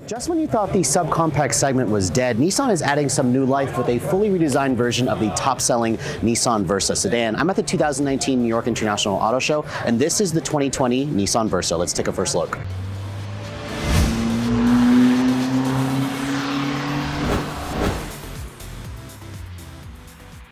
Just when you thought the subcompact segment was dead, Nissan is adding some new life with a fully redesigned version of the top-selling Nissan Versa sedan. I'm at the 2019 New York International Auto Show, and this is the 2020 Nissan Versa. Let's take a first look.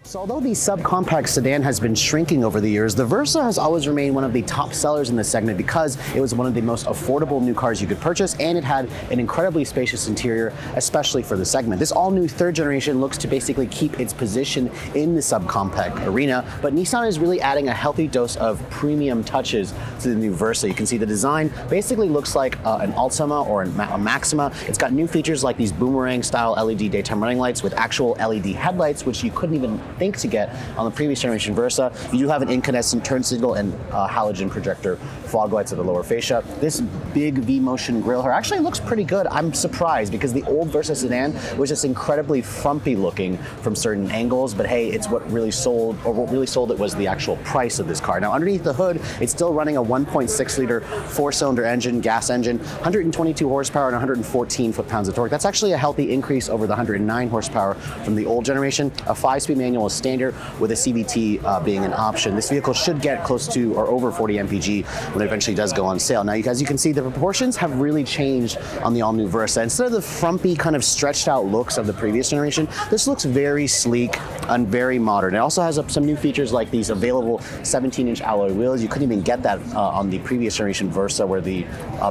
So although the subcompact sedan has been shrinking over the years, the Versa has always remained one of the top sellers in this segment because it was one of the most affordable new cars you could purchase, and it had an incredibly spacious interior, especially for the segment. This all-new third generation looks to basically keep its position in the subcompact arena, but Nissan is really adding a healthy dose of premium touches to the new Versa. You can see the design basically looks like an Altima or a Maxima. It's got new features like these boomerang-style LED daytime running lights with actual LED headlights, which you couldn't even think to get on the previous generation Versa. You do have an incandescent turn signal and halogen projector fog lights at the lower fascia. This big V-motion grille here actually looks pretty good. I'm surprised because the old Versa sedan was just incredibly frumpy looking from certain angles, but hey, it's what really sold it was the actual price of this car. Now underneath the hood, it's still running a 1.6 liter four-cylinder engine, gas engine, 122 horsepower and 114 foot-pounds of torque. That's actually a healthy increase over the 109 horsepower from the old generation. A 5-speed manual is standard with a CVT being an option. This vehicle should get close to or over 40 mpg when it eventually does go on sale. Now, as you can see, the proportions have really changed on the all-new Versa. Instead of the frumpy kind of stretched out looks of the previous generation, this looks very sleek and very modern. It also has some new features like these available 17-inch alloy wheels. You couldn't even get that on the previous generation Versa, where the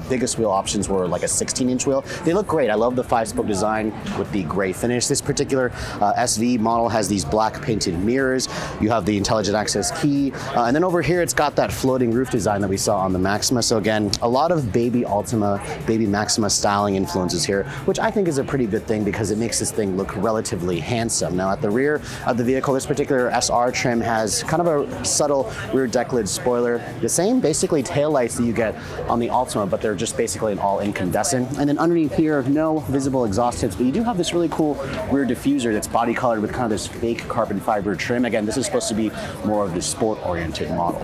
biggest wheel options were like a 16-inch wheel. They look great. I love the 5-spoke design with the gray finish. This particular SV model has these black painted mirrors. You have the intelligent access key, and then over here it's got that floating roof design that we saw on the Maxima. So again, a lot of baby Altima, baby Maxima styling influences here, which I think is a pretty good thing because it makes this thing look relatively handsome. Now at the rear of the vehicle, this particular SR trim has kind of a subtle rear Decklid spoiler, the same basically taillights that you get on the Altima, but they're just basically an all incandescent. And then underneath here, no visible exhaust tips, but you do have this really cool rear diffuser that's body colored with kind of this fake carbon fiber trim. Again, this is supposed to be more of the sport-oriented model.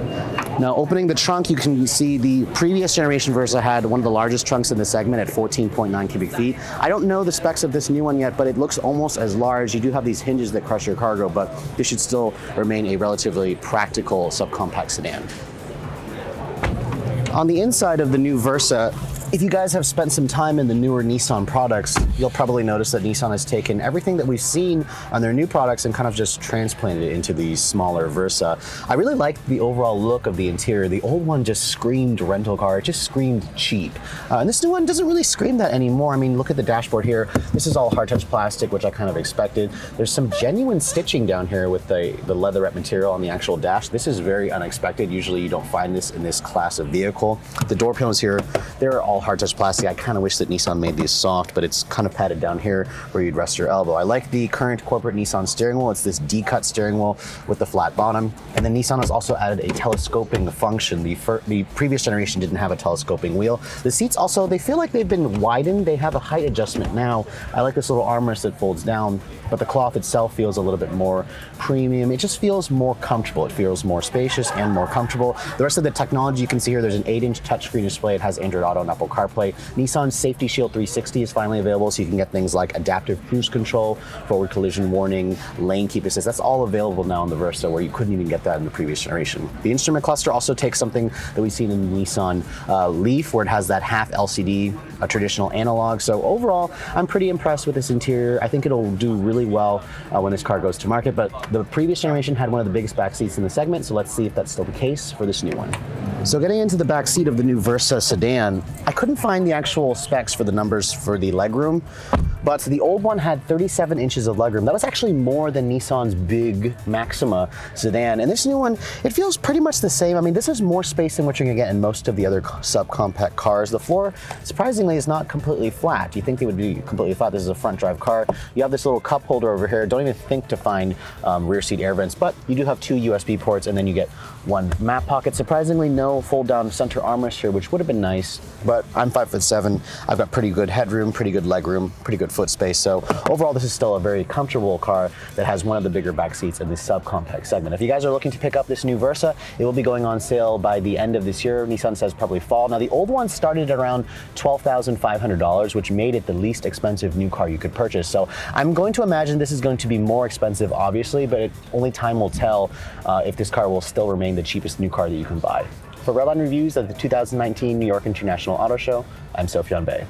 Now, opening the trunk, you can see the previous generation Versa had one of the largest trunks in the segment at 14.9 cubic feet. I don't know the specs of this new one yet, but it looks almost as large. You do have these hinges that crush your cargo, but this should still remain a relatively practical subcompact sedan. On the inside of the new Versa, if you guys have spent some time in the newer Nissan products, you'll probably notice that Nissan has taken everything that we've seen on their new products and kind of just transplanted it into the smaller Versa. I really like the overall look of the interior. The old one just screamed rental car. It just screamed cheap. And this new one doesn't really scream that anymore. I mean, look at the dashboard here. This is all hard touch plastic, which I kind of expected. There's some genuine stitching down here with the leatherette material on the actual dash. This is very unexpected. Usually you don't find this in this class of vehicle. The door panels here, they're all hard touch plastic. I kind of wish that Nissan made these soft, but it's kind of padded down here where you'd rest your elbow. I like the current corporate Nissan steering wheel. It's this D-cut steering wheel with the flat bottom. And then Nissan has also added a telescoping function. The previous generation didn't have a telescoping wheel. The seats also, they feel like they've been widened. They have a height adjustment now. I like this little armrest that folds down, but the cloth itself feels a little bit more premium. It just feels more comfortable. It feels more spacious and more comfortable. The rest of the technology you can see here, there's an 8-inch touchscreen display. It has Android Auto and Apple CarPlay. Nissan's Safety Shield 360 is finally available, so you can get things like adaptive cruise control, forward collision warning, lane keep assist. That's all available now in the Versa, where you couldn't even get that in the previous generation. The instrument cluster also takes something that we've seen in the Nissan Leaf, where it has that half LCD, a traditional analog. So overall, I'm pretty impressed with this interior. I think it'll do really well when this car goes to market, but the previous generation had one of the biggest back seats in the segment, so let's see if that's still the case for this new one. So getting into the back seat of the new Versa sedan, I couldn't find the actual specs for the numbers for the legroom, but the old one had 37 inches of legroom. That was actually more than Nissan's big Maxima sedan. And this new one, it feels pretty much the same. I mean, this is more space than what you're gonna get in most of the other subcompact cars. The floor, surprisingly, is not completely flat. You think they would be completely flat. This is a front drive car. You have this little cup holder over here. Don't even think to find rear seat air vents, but you do have 2 USB ports, and then you get 1 map pocket. Surprisingly, no fold down center armrest here, which would have been nice, but I'm 5'7". I've got pretty good headroom, pretty good legroom, pretty good good foot space. So overall, this is still a very comfortable car that has one of the bigger back seats in the subcompact segment. If you guys are looking to pick up this new Versa, it will be going on sale by the end of this year. Nissan says probably fall. Now, the old one started at around $12,500, which made it the least expensive new car you could purchase. So I'm going to imagine this is going to be more expensive, obviously, but only time will tell if this car will still remain the cheapest new car that you can buy. For Redline Reviews at the 2019 New York International Auto Show, I'm Sofyan Bey.